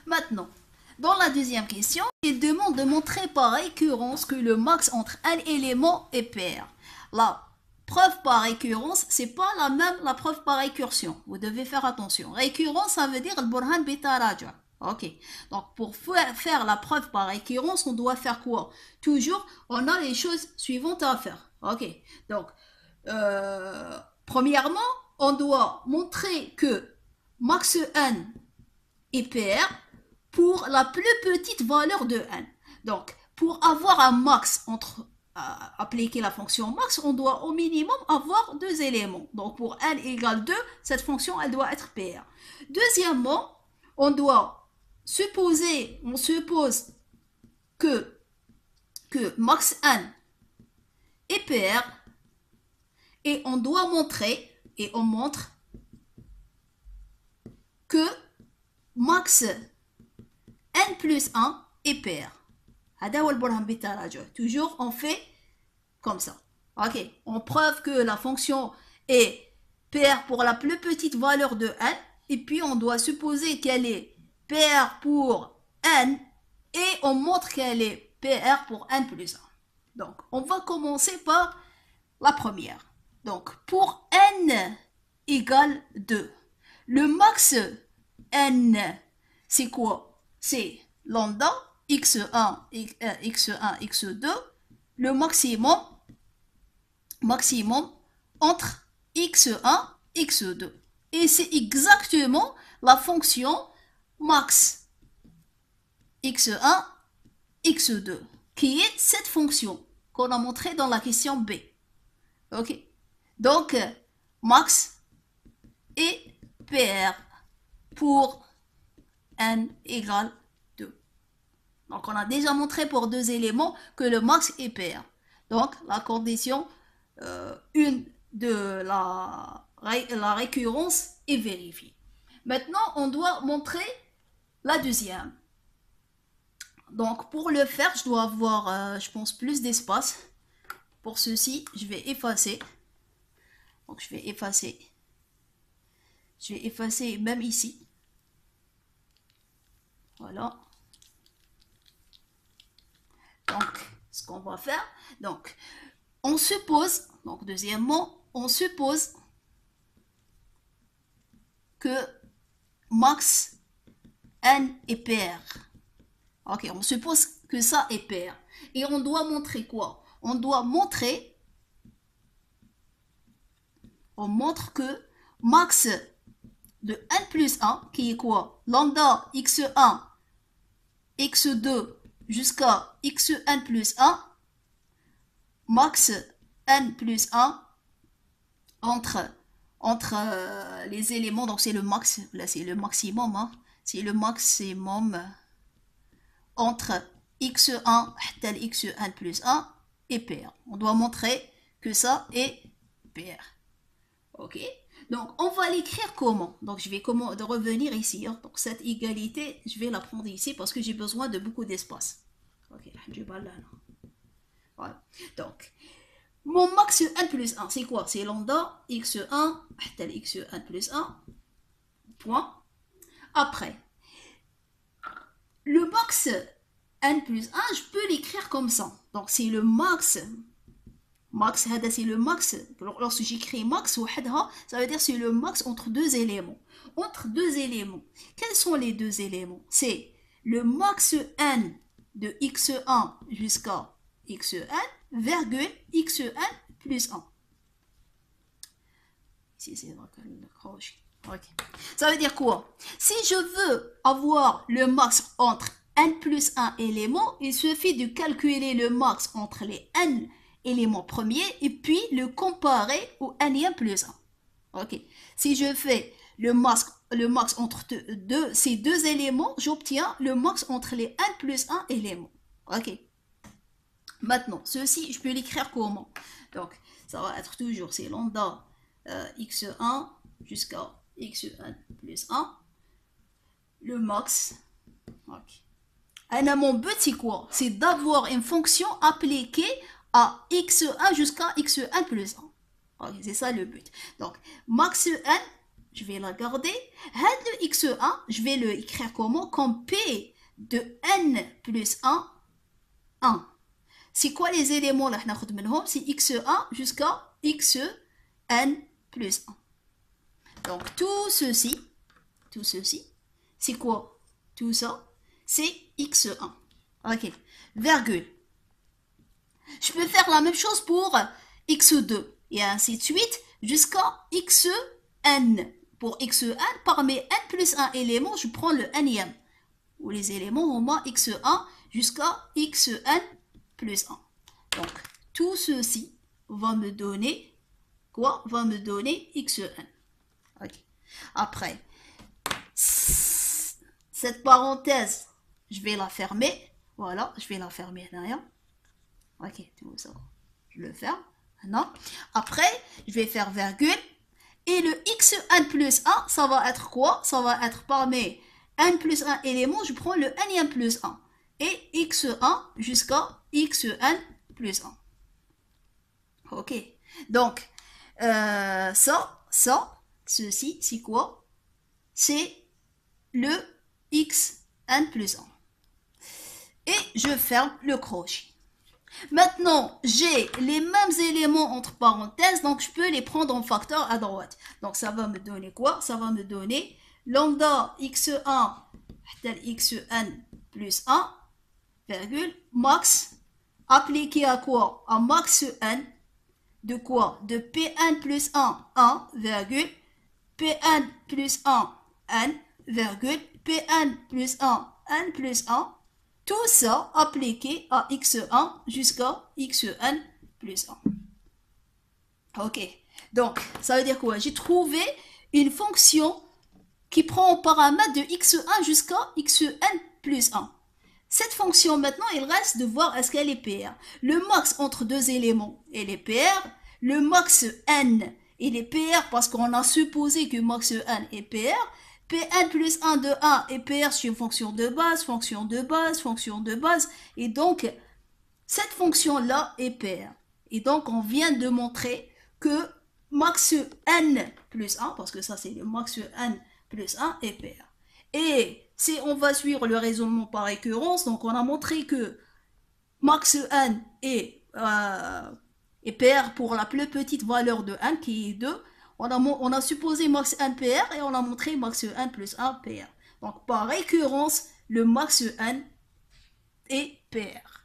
Maintenant, dans la deuxième question, il demande de montrer par récurrence que le max entre un élément est pair. La preuve par récurrence, c'est pas la même la preuve par récursion. Vous devez faire attention. Récurrence, ça veut dire le burhan bitaraja. Ok. Donc, pour faire la preuve par récurrence, on doit faire quoi? Toujours, on a les choses suivantes à faire. Ok. Donc, premièrement, on doit montrer que max n est pair pour la plus petite valeur de n. Donc, pour avoir un max entre appliquer la fonction max, on doit au minimum avoir deux éléments. Donc, pour n égale 2, cette fonction, elle doit être paire. Deuxièmement, on suppose que max n est pair et on doit montrer, et on montre que max n plus 1 est pair. Toujours on fait comme ça. Ok, on preuve que la fonction est paire pour la plus petite valeur de n, et puis on doit supposer qu'elle est paire pour n, et on montre qu'elle est paire pour n plus 1. Donc, on va commencer par la première. Donc, pour n égale 2, le max n, c'est quoi? C'est lambda x1, x1, x2, le maximum entre x1, x2. Et c'est exactement la fonction max x1, x2, qui est cette fonction qu'on a montrée dans la question B. Ok. Donc, max est pair pour n égale 2. Donc, on a déjà montré pour deux éléments que le max est pair. Donc, la condition 1 de la récurrence est vérifiée. Maintenant, on doit montrer la deuxième. Donc, pour le faire, je dois avoir, je pense, plus d'espace. Pour ceci, je vais effacer. Donc, je vais effacer. Je vais effacer même ici. Voilà. Donc, ce qu'on va faire, donc, on suppose, donc deuxièmement, on suppose que max n est pair. Ok, on suppose que ça est pair. Et on doit montrer quoi? On doit montrer, on montre que max de n plus 1, qui est quoi? Lambda x1, x2 jusqu'à xn plus 1, max n plus 1 entre les éléments, donc c'est le max, là c'est le maximum, hein, c'est le maximum entre x1 et xn plus 1 est pair. On doit montrer que ça est pair. Ok, donc on va l'écrire comment? Donc je vais de revenir ici, hein. Donc cette égalité, je vais la prendre ici parce que j'ai besoin de beaucoup d'espace. Ok, voilà. Donc, mon max n plus 1, c'est quoi? C'est lambda x1 xn plus 1, point. Après, le max n plus 1, je peux l'écrire comme ça. Donc, c'est le max, c'est le max. Lorsque j'écris max, ça veut dire c'est le max entre deux éléments. Entre deux éléments. Quels sont les deux éléments? C'est le max n de x1 jusqu'à xn, virgule xn plus 1. Ici, c'est le crochet. Okay. Ça veut dire quoi? Si je veux avoir le max entre n plus 1 éléments, il suffit de calculer le max entre les n éléments premiers et puis le comparer au n plus 1. Ok. Si je fais le max entre ces deux éléments, j'obtiens le max entre les n plus 1 éléments. Ok. Maintenant, ceci, je peux l'écrire comment? Donc, ça va être toujours, c'est lambda x1 jusqu'à xn plus 1, le max. Okay. Et mon but, c'est quoi? C'est d'avoir une fonction appliquée à x1 jusqu'à xn plus 1. Okay, c'est ça le but. Donc, max n je vais la garder. Le x1, je vais le écrire comment? Comme p de n plus 1, 1. C'est quoi les éléments là? C'est x1 jusqu'à xn plus 1. Donc tout ceci, c'est quoi? Tout ça, c'est x1. Ok, virgule. Je peux faire la même chose pour x2 et ainsi de suite jusqu'à xn. Pour xn, parmi n plus 1 élément, je prends le nème. Ou les éléments au moins x1 jusqu'à xn plus 1. Donc, tout ceci va me donner quoi? Va me donner xn. Okay. Après, cette parenthèse, je vais la fermer. Voilà, je vais la fermer derrière. Ok, tout ça, je le ferme. Maintenant, après, je vais faire virgule. Et le xn plus 1, ça va être quoi? Ça va être parmi n plus 1 élément, je prends le nème plus 1. Et x1 jusqu'à xn plus 1. Ok. Donc, ceci, c'est quoi? C'est le xn plus 1. Et je ferme le crochet. Maintenant, j'ai les mêmes éléments entre parenthèses, donc je peux les prendre en facteur à droite. Donc, ça va me donner quoi? Ça va me donner lambda x1 xn plus 1, virgule, max, appliqué à quoi? À max n, de quoi? De pn plus 1, 1, virgule, pn plus 1, n, virgule, pn plus 1, n plus 1, tout ça appliqué à x1 jusqu'à xn plus 1. Ok, donc ça veut dire quoi? J'ai trouvé une fonction qui prend en paramètre de x1 jusqu'à xn plus 1. Cette fonction maintenant, il reste de voir est-ce qu'elle est PR. Le max entre deux éléments, elle est PR. Le max n, il est PR parce qu'on a supposé que max n est PR. Pn plus 1 de 1 est PR sur une fonction de base, fonction de base, fonction de base. Et donc, cette fonction-là est PR. Et donc, on vient de montrer que max n plus 1, parce que ça c'est le max n plus 1 est PR. Et si on va suivre le raisonnement par récurrence, donc on a montré que max n est PR pour la plus petite valeur de n qui est 2. On a supposé max n PR et on a montré max n plus 1 PR. Donc par récurrence, le max n est PR.